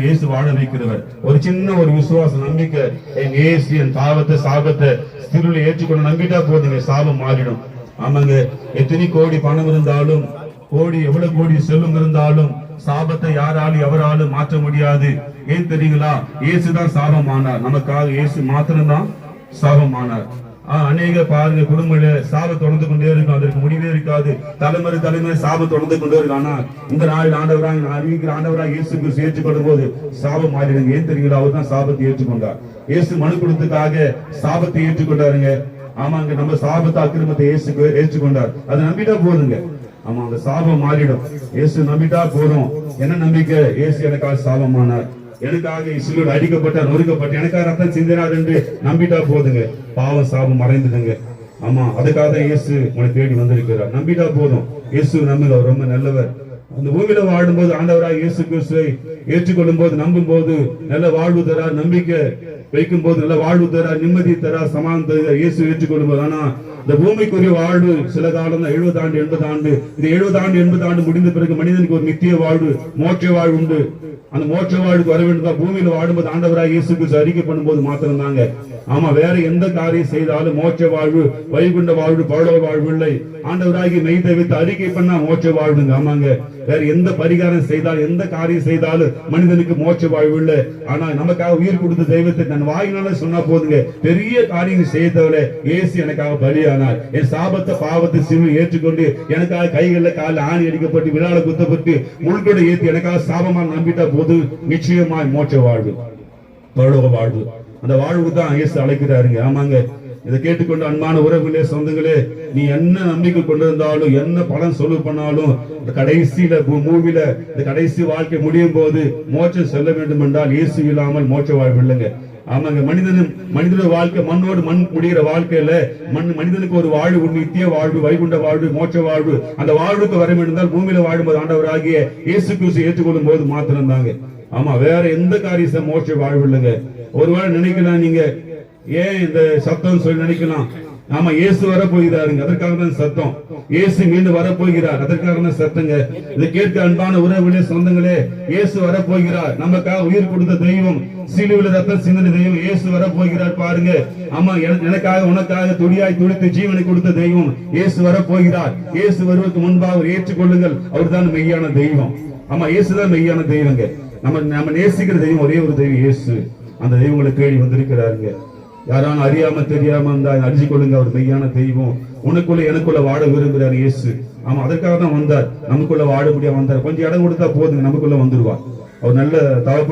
இயேசு வாழ வைக்கிறவர். ஒரு சின்ன ஒரு விசுவாச நம்பிக்கை, என் இயேசு என் பாவத்தை சாபத்தை திருவிழை ஏற்றுக்கொண்டு நம்பிட்டா போதுங்க, சாபம் மாறிடும். ஆமாங்க, எத்தனை கோடி பணம் இருந்தாலும், எவ்வளவு கோடி செல்வம் இருந்தாலும் சாபத்தை யாராலும் எவராலும் மாற்ற முடியாது. ஏன் தெரியுங்களா? இயேசுதான் சாபமானார். நமக்காக இயேசு மாத்திரம்தான் சாபமானார். அநேக பாருங்க, குடும்பங்கள சாபம் தொடர்ந்து கொண்டே இருக்கும், அதற்கு முடிவே இருக்காது. தலைமுறை சாபம் தொடர்ந்து கொண்டே இருக்கும். ஆனா இந்த நாள் ஆண்டவராக இயேசு கிறிஸ்து ஏற்றுக்கொள்ளும் போது சாபம் மாறிடுங்க. ஏன் தெரியுங்களா? அவர் தான் சாபத்தை ஏற்றுக்கொண்டார். இயேசு மனு கொடுத்ததுக்காக சாபத்தை ஏற்றுக்கொண்டாருங்க. ஆமாங்க, நம்ம சாபத்தை அக்கிரமத்தை ஏற்றுக்கொண்டார். அதை நம்பிட்டா போதுங்க. ஆமா, அந்த சாபம் மாறிடும். இயேசு நம்பிட்டா போதும். என்ன நம்பிக்கை? இயேசு எனக்காக சாபமானார், எனக்காக சிலுவையில் அடிக்கப்பட்டார், நொறுக்கப்பட்ட, எனக்காக ரத்தம் சிந்தினார் என்று நம்பிட்டா போதுங்க, பாவம் சாபம் மறைந்துடுங்க. ஆமா, அதுக்காக இயேசு உங்களை தேடி வந்திருக்கிறார். நம்பிட்டா போதும். இயேசு நம்மள ரொம்ப நல்லவர். அந்த பூமியில வாழும்போது ஆண்டவராக இயேசு கிறிஸ்துவை ஏற்றுக்கொள்ளும் போது, நம்பும் போது நல்ல வாழ்வு தரார். நம்பிக்கை வைக்கும் போது நல்ல வாழ்வு தரார், நிம்மதி தரார், சமாதானம் தரார் இயேசு ஏற்றுக்கொள்ளும் போது. ஆனா இந்த பூமிக்குரிய வாழ்வு சில காலம் தான், 70 ஆண்டு 80 ஆண்டு. இந்த 70 ஆண்டு 80 ஆண்டு முடிந்த பிறகு மனிதனுக்கு ஒரு நித்திய வாழ்வு, மோட்ச வாழ்வு உண்டு. அந்த மோட்ச வாழ்வுக்கு வர வேண்டும். பூமியில வாழும்போது ஆண்டவராக இயேசு கிறிஸ்து அறிக்கை பண்ணும்போது மாத்திரம் தாங்க. ஆமா, வேற எந்த காரியம் செய்தாலும் மோட்ச வாழ்வு, வைகுண்ட வாழ்வு, பரலோக வாழ்வு இல்லை. ஆண்டவராகி மெய் தவிர்த்து அறிக்கை பண்ணா மோட்ச வாழ்வுங்க. ஆமாங்க, வேற எந்த பரிகாரம் செய்தாலும், எந்த காரியம் செய்தாலும் மனிதனுக்கு மோட்ச வாழ்வு இல்லை. ஆனா நமக்காக உயிர் கொடுத்த தெய்வத்தை தன் வாயினால சொன்னா போதுங்க, பெரிய காரியம் செய்தவரை இயேசு எனக்காக பலியானார். என் சாபத்தை பாவத்தை சிலுவை ஏற்றுக்கொண்டு எனக்காக கைகளில் காலில் ஆணி அடிக்கப்பட்டு விழால குத்தப்பட்டு முழுக்கோட ஏற்றி எனக்காக சாபமா நம்பிட்டா போது நிச்சயமாய் மோட்ச வாழ்வு, பரலோக வாழ்வு. அந்த வாழ்வுக்கு தான் இயேசு அழைக்கிறாருங்க. ஆமாங்க, இதை கேட்டுக்கொண்டு அன்பான உறவுகளே, சொந்தங்களே, நீ என்ன நம்பிக்கை கொண்டிருந்தாலும், என்ன பலன் சொல்லு பண்ணாலும், கடைசியில மூவில இந்த கடைசி வாழ்க்கை முடியும் போது மோட்சம் செல்ல வேண்டும் என்றால் இயேசு இல்லாமல் மோட்ச வாழ்வு இல்லைங்க. ஆமாங்க, மனிதனுடைய வாழ்க்கை மண்ணோடு மண் முடிகிற வாழ்க்கையில மனிதனுக்கு ஒரு வாழ்வு, நித்திய வாழ்வு, வைகுண்ட வாழ்வு, மோட்ச வாழ்வு. அந்த வாழ்வுக்கு வர வேண்டும் பூமியில வாழும்போது ஆண்டவராகிய இயேசு கிறிஸ்து ஏற்றுக்கொள்ளும் போது மாத்திரம் தாங்க. ஆமா, வேற எந்த காரியம் மோட்ச வாழ்வு இல்லைங்க. ஒருவேளை நினைக்கலாம் நீங்க, ஏன் இந்த சத்தம் சொல்லி நினைக்கலாம். ஆமா, இயேசு வர போகிறாருங்க, அதற்காக தான் சத்தம். இயேசு மீண்டும் வர போகிறார், அதற்காக தான் சத்தங்க. இதை கேட்க அன்பான உறவுகளே, சொந்தங்களே, இயேசு வர போகிறார். நமக்காக உயிர் கொடுத்த தெய்வம், சிலுவையில் ரத்தம் சிந்தின தெய்வம் இயேசு வர போகிறார் பாருங்க. ஆமா, எனக்காக உனக்காக துடியாய் துடித்து ஜீவனை கொடுத்த தெய்வம் இயேசு வர போகிறார். இயேசு வருவதற்கு முன்பாக ஏற்றுக்கொள்ளுங்கள், அவர் தான் மெய்யான தெய்வம். ஆமா, இயேசுதான் மெய்யான தெய்வங்க. நம்ம நேசிக்கிற தெய்வம் ஒரே ஒரு தெய்வம் இயேசு. அந்த தெய்வங்களை தேடி வந்திருக்கிறாருங்க. யாராலும் அறியாம தெரியாம இருந்தா அறிஞ்சு கொள்ளுங்க, அவர் மெய்யான தெய்வம். உனக்குள்ள எனக்குள்ள வாழ விரும்புகிறார் இயேசு. ஆமா, அதற்காக தான் வந்தார். நமக்குள்ள வாழ முடியாம வந்தார். கொஞ்சம் இடம் கொடுத்தா போதுங்க, நமக்குள்ள வந்துருவார். அவர் நல்ல தகப்பன்.